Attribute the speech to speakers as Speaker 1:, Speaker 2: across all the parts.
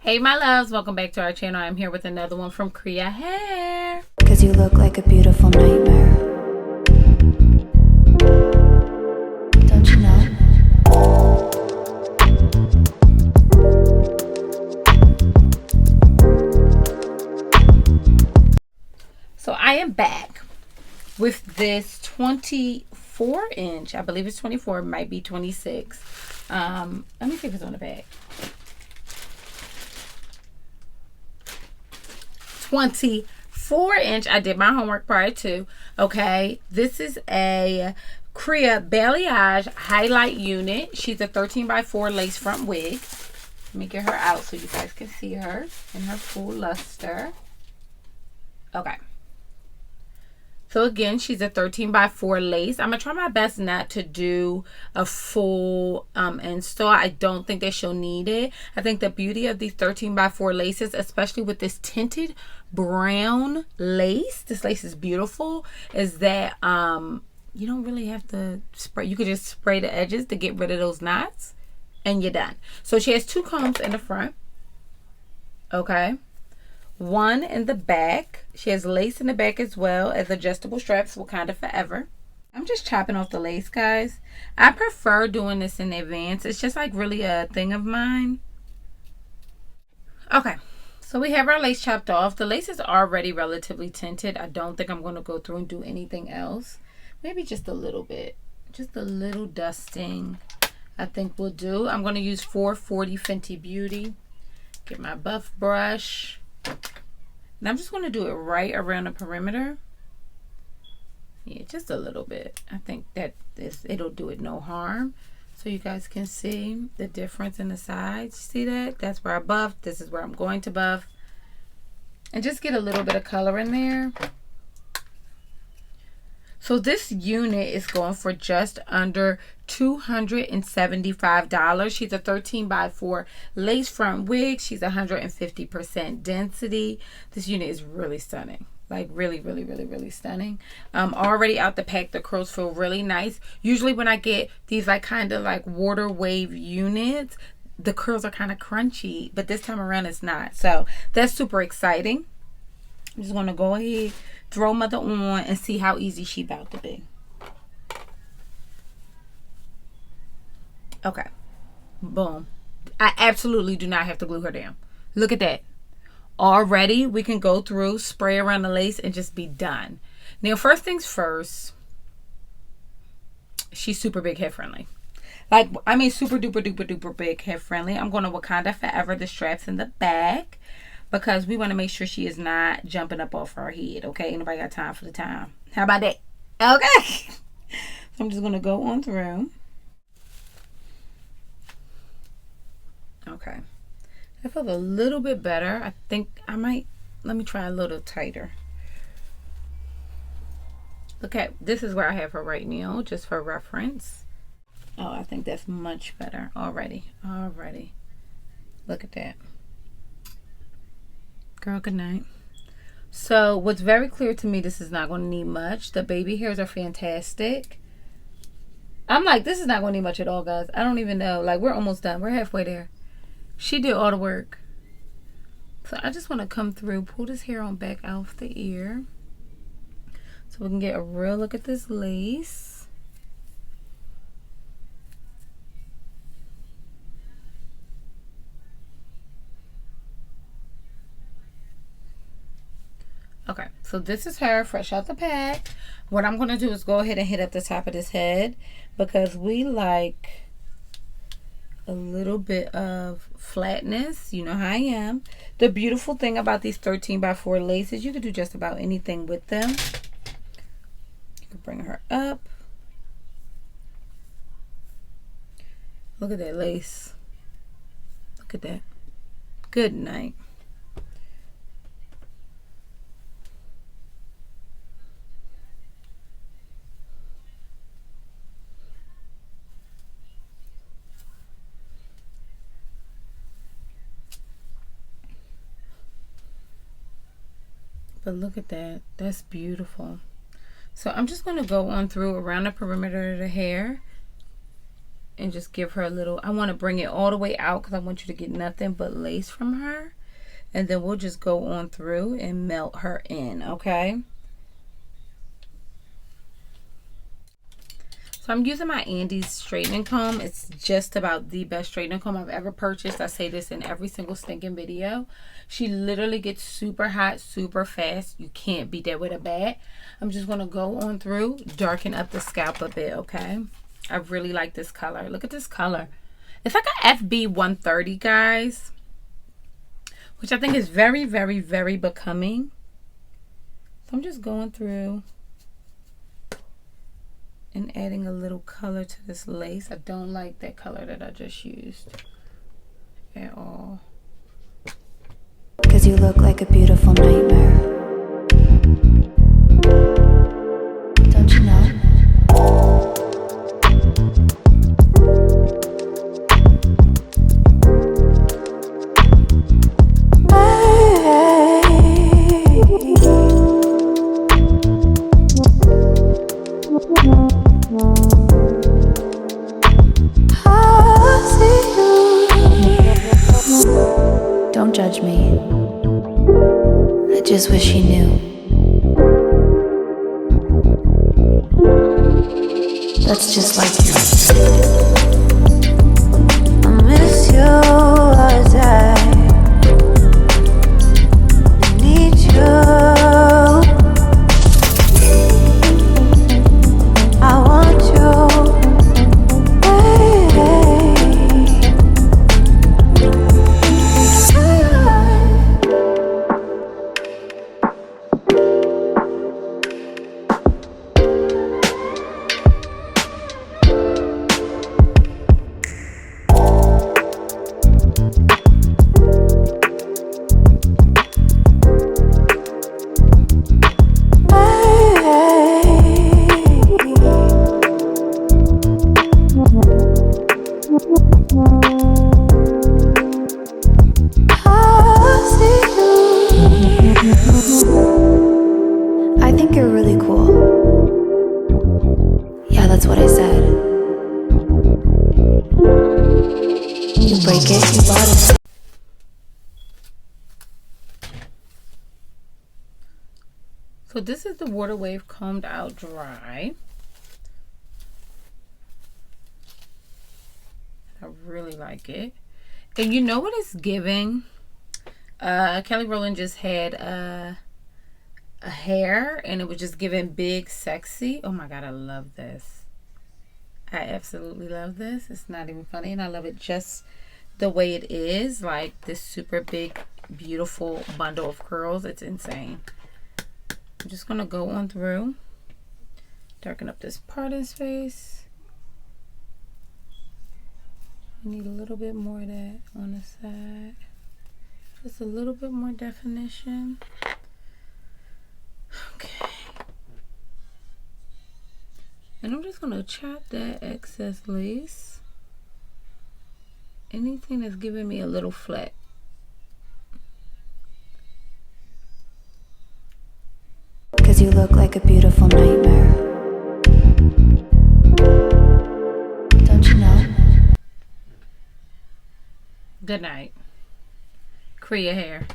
Speaker 1: Hey my loves, welcome back to our channel. I'm here with another one from Kriyya Hair.
Speaker 2: Cause you look like a beautiful nightmare. Don't you know?
Speaker 1: So I am back with this 24 inch. I believe it's 24, it might be 26. Let me see if it's on the back. 24 inch. I did my homework prior to. Okay, this is a Kriyya balayage highlight unit. She's a 13x4 lace front wig. Let me get her out so you guys can see her in her full luster. Okay, so again, she's a 13x4 lace. I'm gonna try my best not to do a full install. I don't think that she'll need it. I think the beauty of these 13x4 laces, especially with this tinted brown lace, this lace is beautiful, is that you don't really have to spray. You could just spray the edges to get rid of those knots and you're done. So she has two combs in the front, okay, one in the back. She has lace in the back as well as adjustable straps for kind of forever. I'm just chopping off the lace, guys. I prefer doing this in advance. It's just like really a thing of mine. Okay, so we have our lace chopped off. The lace is already relatively tinted. I don't think I'm going to go through and do anything else. Maybe just a little bit. Just a little dusting I think will do. I'm going to use 440 Fenty Beauty. Get my buff brush. And I'm just going to do it right around the perimeter. Yeah, just a little bit. I think that it'll do it no harm. So you guys can see the difference in the sides. See that? That's where I buffed. This is where I'm going to buff. And just get a little bit of color in there. So this unit is going for just under $275. She's a 13x4 lace front wig. She's 150% density. This unit is really stunning. Like really stunning. Already out the pack, the curls feel really nice. Usually when I get these like kind of like water wave units, the curls are kind of crunchy, but this time around it's not. So that's super exciting. I'm just going to go ahead, throw mother on, and see how easy she about to be. Okay. Boom. I absolutely do not have to glue her down. Look at that. Already, we can go through, spray around the lace, and just be done. Now, first things first, she's super big head friendly. Like, I mean, super duper big head friendly. I'm going to Wakanda Forever the straps in the back, because we want to make sure she is not jumping up off her head, okay? Anybody got time for the time? How about that? Okay. So I'm just going to go on through. Okay. I feel a little bit better. I think I might, let me try a little tighter. Look at, this is where I have her right now, just for reference. Oh, I think that's much better already. Look at that. Girl, good night. So what's very clear to me, this is not going to need much. The baby hairs are fantastic. I'm like, this is not going to need much at all, guys. I don't even know. Like, we're almost done. We're halfway there. She did all the work. So I just want to come through, pull this hair on back off the ear, so we can get a real look at this lace. Okay, so this is her fresh out the pack. What I'm going to do is go ahead and hit up the top of this head, because we like a little bit of flatness. You know how I am. The beautiful thing about these 13x4 laces, you can do just about anything with them. You can bring her up. Look at that lace. Look at that. Good night. But look at that. That's beautiful. So I'm just going to go on through around the perimeter of the hair and just give her a little, I want to bring it all the way out because I want you to get nothing but lace from her. And then we'll just go on through and melt her in, okay? So I'm using my Andy's straightening comb. It's just about the best straightening comb I've ever purchased. I say this in every single stinking video. She literally gets super hot, super fast. You can't beat that with a bat. I'm just going to go on through, darken up the scalp a bit, okay? I really like this color. Look at this color. It's like a FB 130, guys. Which I think is very, very, very becoming. So I'm just going through and adding a little color to this lace. I don't like that color that I just used at all.
Speaker 2: Because you look like a beautiful nightmare. Don't you know? Don't judge me. I just wish he knew. That's just like you. I miss you as I need you. I want you. I think you're really cool. Yeah, that's what I said. You break it, you bought it.
Speaker 1: So this is the water wave combed out dry. I really like it. And you know what it's giving? Kelly Rowland just had a hair and it was just giving big sexy. Oh my god, I love this. I absolutely love this. It's not even funny, and I love it just the way it is, like this super big beautiful bundle of curls. It's insane. I'm just gonna go on through, darken up this part of his face. I need a little bit more of that on the side. Just a little bit more definition. Okay. And I'm just going to chop that excess lace. Anything that's giving me a little flat.
Speaker 2: Because you look like a beautiful nightmare. Don't you know?
Speaker 1: Good night. Kriyya hair.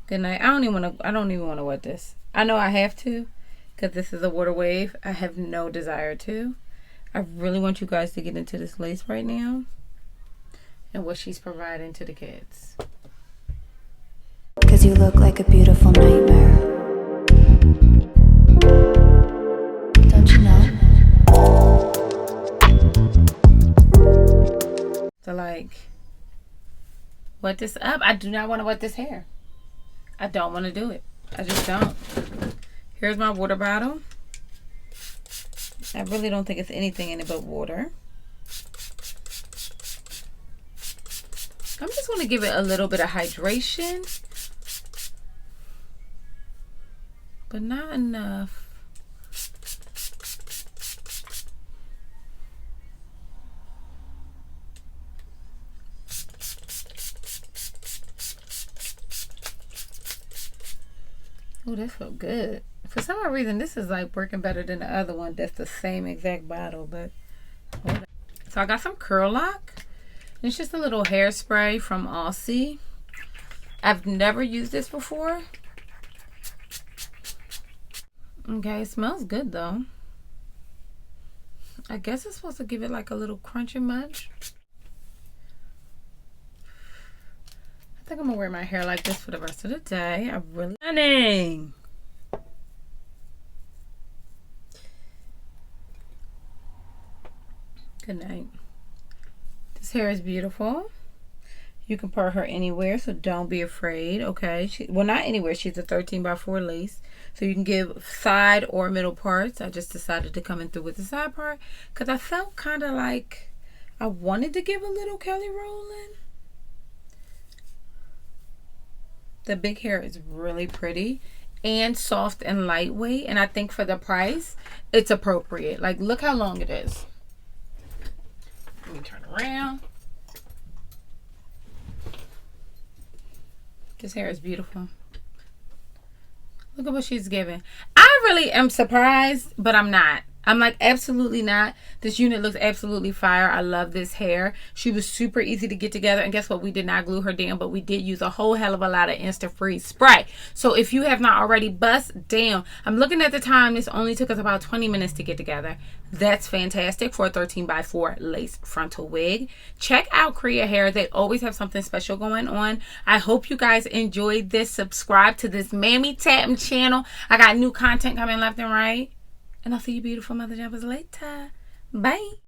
Speaker 1: Good night. I don't even want to wet this. I know I have to because this is a water wave. I have no desire to. I really want you guys to get into this lace right now and what she's providing to the kids.
Speaker 2: Because you look like a beautiful nightmare. Don't you know?
Speaker 1: So like, wet this up. I do not want to wet this hair. I don't want to do it. I just don't. Here's my water bottle. I really don't think it's anything in it but water. I'm just going to give it a little bit of hydration, but not enough. Oh, that felt good. For some reason, this is like working better than the other one. That's the same exact bottle, but so So I got some Curl Lock. It's just a little hairspray from Aussie. I've never used this before. Okay, it smells good though. I guess it's supposed to give it like a little crunch and munch. I think I'm gonna wear my hair like this for the rest of the day. I'm really stunning. Good night. This hair is beautiful. You can put her anywhere, so don't be afraid, okay? Well, not anywhere. She's a 13 by 4 lace. So you can give side or middle parts. I just decided to come in through with the side part because I felt kind of like I wanted to give a little Kelly roll in. The big hair is really pretty and soft and lightweight. And I think for the price, it's appropriate. Like, look how long it is. Let me turn around. This hair is beautiful. Look at what she's giving. I really am surprised, but I'm not. I'm like, absolutely not. This unit looks absolutely fire. I love this hair. She was super easy to get together. And guess what? We did not glue her down, but we did use a whole hell of a lot of Insta-Freeze spray. So if you have not already, bust down. I'm looking at the time. This only took us about 20 minutes to get together. That's fantastic for a 13 by 4 lace frontal wig. Check out Kriyya Hair. They always have something special going on. I hope you guys enjoyed this. Subscribe to this Mammy Tatum channel. I got new content coming left and right. And I'll see you beautiful mother jumpers later. Bye.